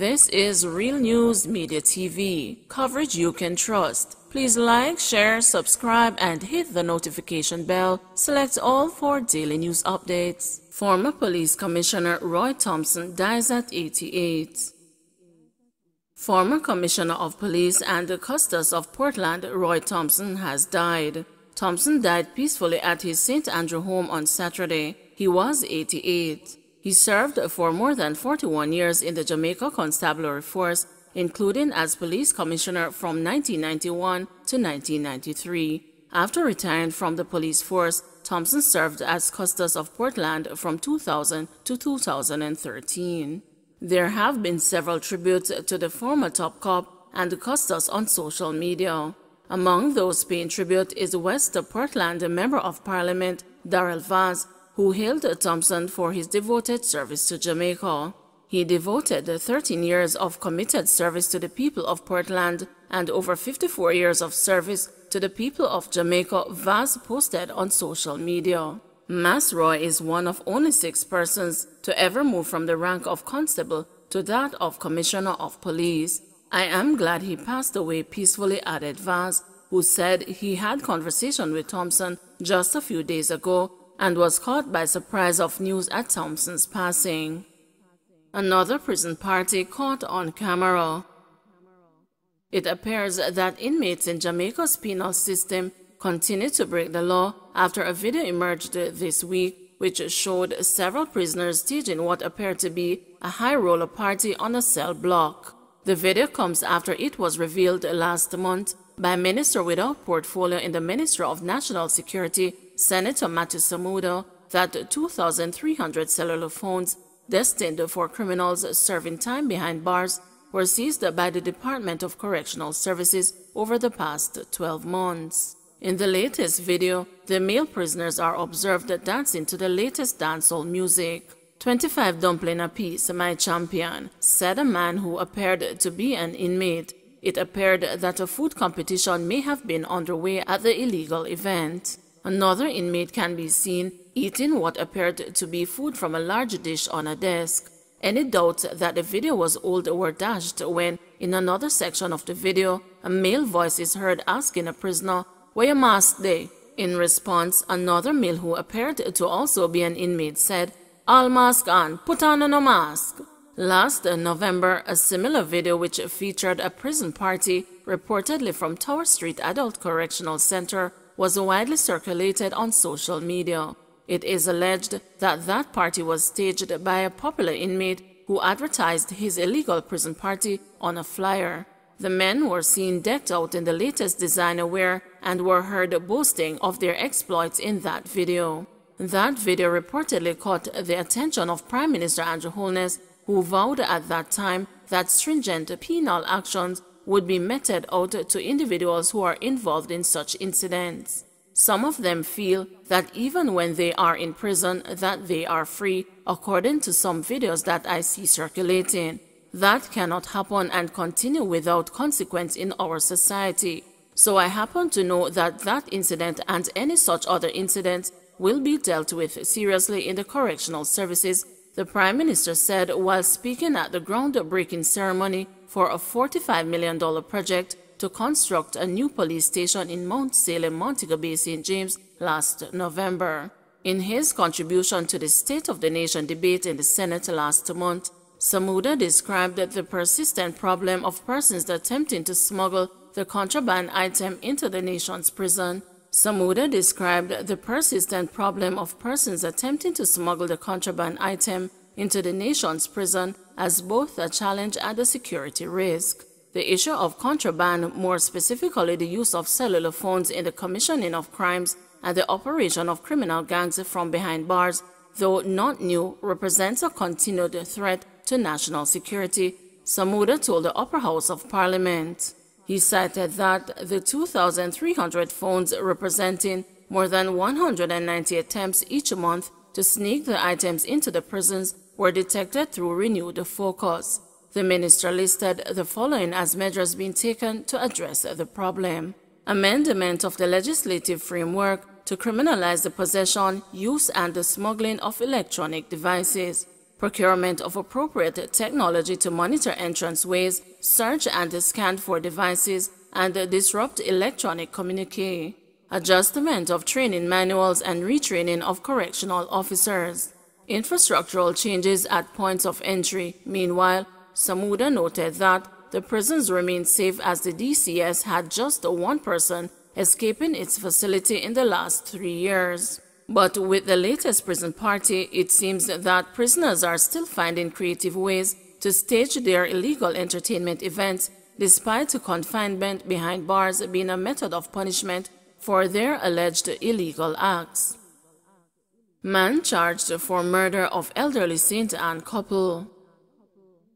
This is Real News Media TV, coverage you can trust. Please like, share, subscribe, and hit the notification bell. Select all for daily news updates. Former Police Commissioner Roy Thompson dies at 88. Former Commissioner of Police and Customs of Portland, Roy Thompson, has died. Thompson died peacefully at his St. Andrew home on Saturday. He was 88. He served for more than 41 years in the Jamaica Constabulary Force, including as police commissioner from 1991 to 1993. After retiring from the police force, Thompson served as Customs of Portland from 2000 to 2013. There have been several tributes to the former top cop and Customs on social media. Among those paying tribute is West Portland Member of Parliament Darrell Vaz, who hailed Thompson for his devoted service to Jamaica. He devoted 13 years of committed service to the people of Portland and over 54 years of service to the people of Jamaica, Vaz posted on social media. Mas Roy is one of only 6 persons to ever move from the rank of constable to that of commissioner of police. I am glad he passed away peacefully, added Vaz, who said he had conversation with Thompson just a few days ago and was caught by surprise of news at Thompson's passing. Another prison party caught on camera. It appears that inmates in Jamaica's penal system continue to break the law after a video emerged this week which showed several prisoners staging what appeared to be a high roller party on a cell block. The video comes after it was revealed last month by a minister without portfolio in the Ministry of National Security, Senator Matthew Samuda, that 2,300 cellular phones destined for criminals serving time behind bars were seized by the Department of Correctional Services over the past 12 months. In the latest video, the male prisoners are observed dancing to the latest dancehall music. 25 dumpling apiece, my champion, said a man who appeared to be an inmate. It appeared that a food competition may have been underway at the illegal event. Another inmate can be seen eating what appeared to be food from a large dish on a desk. Any doubts that the video was old were dashed when, in another section of the video, a male voice is heard asking a prisoner, "Where your mask dey?" In response, another male who appeared to also be an inmate said, "All mask on, put on no mask." Last November, a similar video which featured a prison party, reportedly from Tower Street Adult Correctional Center, was widely circulated on social media. It is alleged that that party was staged by a popular inmate who advertised his illegal prison party on a flyer. The men were seen decked out in the latest designer wear and were heard boasting of their exploits in that video. That video reportedly caught the attention of Prime Minister Andrew Holness, who vowed at that time that stringent penal actions would be meted out to individuals who are involved in such incidents. Some of them feel that even when they are in prison that they are free, according to some videos that I see circulating. That cannot happen and continue without consequence in our society. So I happen to know that that incident and any such other incidents will be dealt with seriously in the correctional services, the Prime Minister said while speaking at the groundbreaking ceremony for a $45 million project to construct a new police station in Mount Salem, Montego Bay, St. James last November. In his contribution to the State of the Nation debate in the Senate last month, Samuda described the persistent problem of persons attempting to smuggle the contraband item into the nation's prison. Samuda described the persistent problem of persons attempting to smuggle the contraband item into the nation's prison as both a challenge and a security risk. The issue of contraband, more specifically the use of cellular phones in the commissioning of crimes and the operation of criminal gangs from behind bars, though not new, represents a continued threat to national security, Samuda told the Upper House of Parliament. He cited that the 2,300 phones representing more than 190 attempts each month to sneak the items into the prisons were detected through renewed focus. The minister listed the following as measures being taken to address the problem. Amendment of the legislative framework to criminalize the possession, use and the smuggling of electronic devices. procurement of appropriate technology to monitor entranceways, search and scan for devices, and disrupt electronic communique, adjustment of training manuals and retraining of correctional officers, infrastructural changes at points of entry. Meanwhile, Samuda noted that the prisons remain safe as the DCS had just one person escaping its facility in the last 3 years. But with the latest prison party, it seems that prisoners are still finding creative ways to stage their illegal entertainment events, despite confinement behind bars being a method of punishment for their alleged illegal acts. Man charged for murder of elderly St. Anne couple.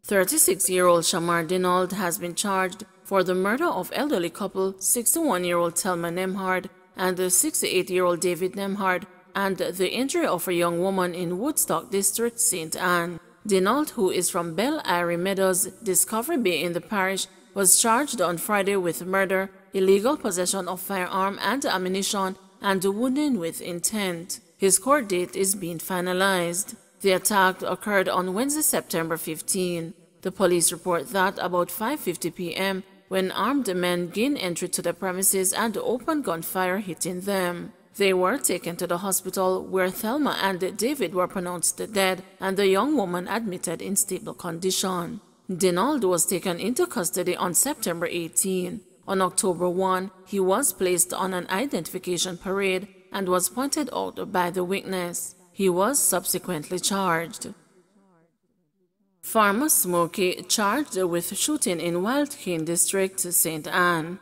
36-year-old Shamar Dinald has been charged for the murder of elderly couple 61-year-old Thelma Nemhard and 68-year-old David Nemhard, and the injury of a young woman in Woodstock District, St. Anne. Dinald, who is from Belle Airy Meadows, Discovery Bay in the parish, was charged on Friday with murder, illegal possession of firearm and ammunition, and wounding with intent. His court date is being finalized. The attack occurred on Wednesday, September 15. The police report that about 5:50 p.m., when armed men gained entry to the premises and opened gunfire, hitting them. They were taken to the hospital where Thelma and David were pronounced dead and the young woman admitted in stable condition. Dinald was taken into custody on September 18. On October 1, he was placed on an identification parade and was pointed out by the witness. He was subsequently charged. Farmer Smokey charged with shooting in Wild Cane District, St. Anne.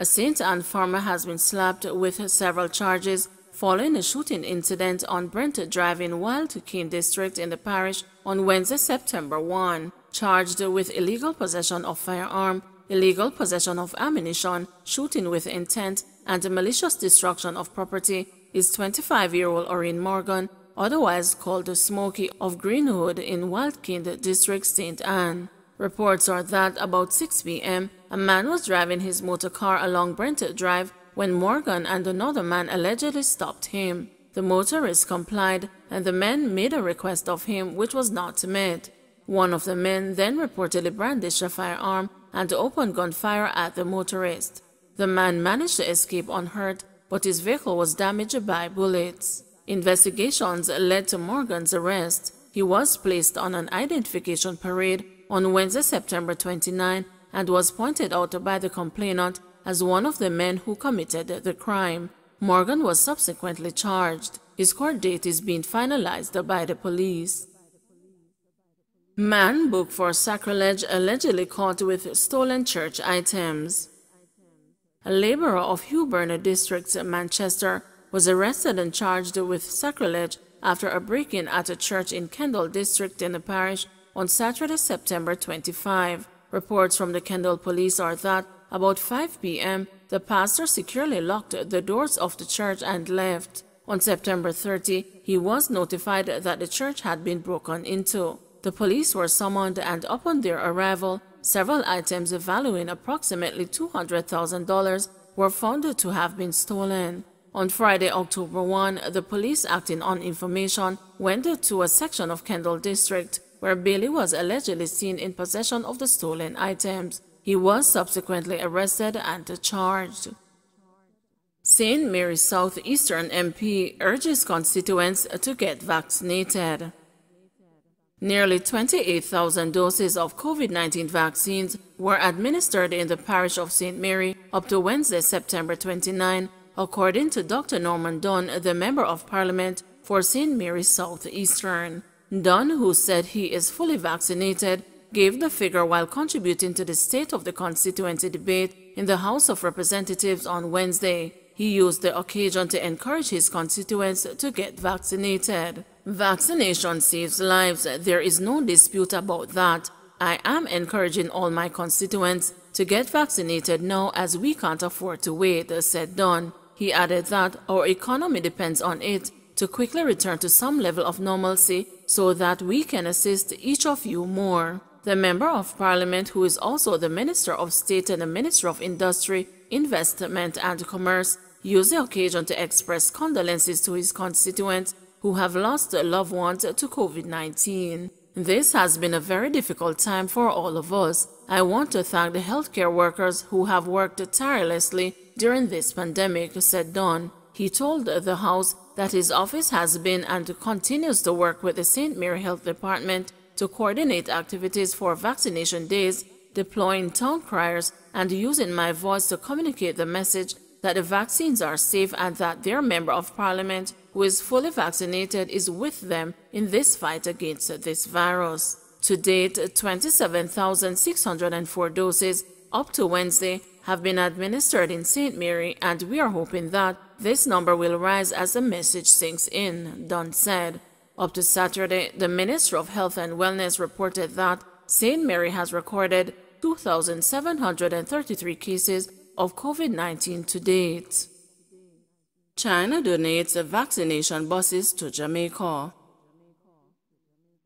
A St. Anne farmer has been slapped with several charges following a shooting incident on Brent Drive in Wild Cane District in the parish on Wednesday, September 1. Charged with illegal possession of firearm, illegal possession of ammunition, shooting with intent, and malicious destruction of property is 25-year-old Orrin Morgan, otherwise called Smokey, of Greenwood in Wild Cane District, St. Anne. Reports are that about 6 p.m., a man was driving his motor car along Brent Drive when Morgan and another man allegedly stopped him. The motorist complied, and the men made a request of him which was not met. One of the men then reportedly brandished a firearm and opened gunfire at the motorist. The man managed to escape unhurt, but his vehicle was damaged by bullets. Investigations led to Morgan's arrest. He was placed on an identification parade on Wednesday, September 29, and was pointed out by the complainant as one of the men who committed the crime. Morgan was subsequently charged. His court date is being finalized by the police. Man booked for sacrilege allegedly caught with stolen church items. A laborer of Hewburn District, Manchester, was arrested and charged with sacrilege after a break-in at a church in Kendal District in the parish on Saturday, September 25. Reports from the Kendal police are that about 5 p.m., the pastor securely locked the doors of the church and left. On September 30, he was notified that the church had been broken into. The police were summoned, and upon their arrival, several items valuing approximately $200,000 were found to have been stolen. On Friday, October 1, the police, acting on information, went to a section of Kendal District where Bailey was allegedly seen in possession of the stolen items. He was subsequently arrested and charged. St. Mary Southeastern MP urges constituents to get vaccinated. Nearly 28,000 doses of COVID-19 vaccines were administered in the parish of St. Mary up to Wednesday, September 29, according to Dr. Norman Dunn, the Member of Parliament for St. Mary Southeastern. Dunn, who said he is fully vaccinated, gave the figure while contributing to the State of the Constituency debate in the House of Representatives on Wednesday. He used the occasion to encourage his constituents to get vaccinated. Vaccination saves lives. There is no dispute about that. I am encouraging all my constituents to get vaccinated now, as we can't afford to wait, said Dunn. He added that our economy depends on it to quickly return to some level of normalcy so that we can assist each of you more. The Member of Parliament, who is also the Minister of State and the Minister of Industry, Investment and Commerce, used the occasion to express condolences to his constituents who have lost loved ones to COVID-19. This has been a very difficult time for all of us. I want to thank the healthcare workers who have worked tirelessly during this pandemic, said Don. He told the House that his office has been and continues to work with the St. Mary Health Department to coordinate activities for vaccination days, deploying town criers, and using my voice to communicate the message that the vaccines are safe and that their member of parliament who is fully vaccinated is with them in this fight against this virus. To date, 27,604 doses up to Wednesday have been administered in St. Mary, and we are hoping that this number will rise as the message sinks in, Dunn said. Up to Saturday, the Minister of Health and Wellness reported that St. Mary has recorded 2,733 cases of COVID-19 to date. China donates vaccination buses to Jamaica.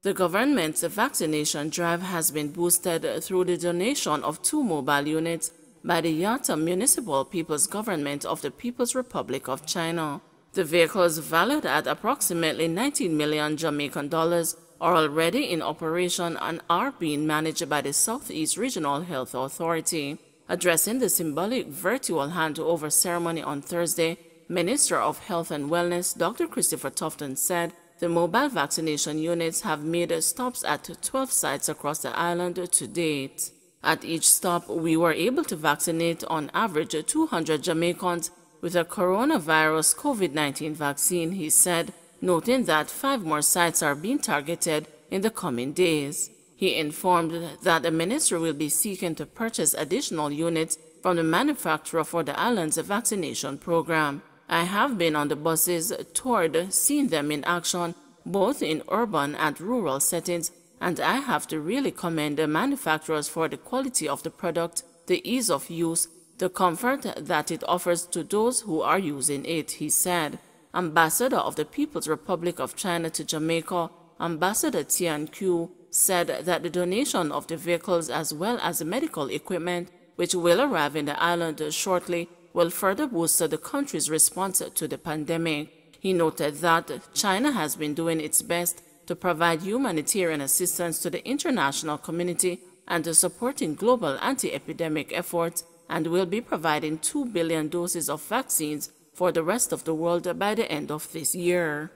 The government's vaccination drive has been boosted through the donation of 2 mobile units by the Yatta Municipal People's Government of the People's Republic of China. The vehicles, valued at approximately 19 million Jamaican dollars, are already in operation and are being managed by the Southeast Regional Health Authority. Addressing the symbolic virtual handover ceremony on Thursday, Minister of Health and Wellness Dr. Christopher Thompson said the mobile vaccination units have made stops at 12 sites across the island to date. At each stop, we were able to vaccinate on average 200 Jamaicans with a coronavirus COVID-19 vaccine, he said, noting that 5 more sites are being targeted in the coming days. He informed that the ministry will be seeking to purchase additional units from the manufacturer for the island's vaccination program. I have been on the buses, toured, seen them in action, both in urban and rural settings, and I have to really commend the manufacturers for the quality of the product, the ease of use, the comfort that it offers to those who are using it, he said. Ambassador of the People's Republic of China to Jamaica, Ambassador Tian Qiu, said that the donation of the vehicles as well as the medical equipment, which will arrive in the island shortly, will further boost the country's response to the pandemic. He noted that China has been doing its best to provide humanitarian assistance to the international community and to supporting global anti-epidemic efforts, and will be providing 2 billion doses of vaccines for the rest of the world by the end of this year.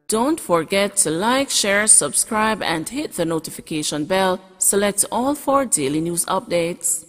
Don't forget to like, share, subscribe, and hit the notification bell. Select all for daily news updates.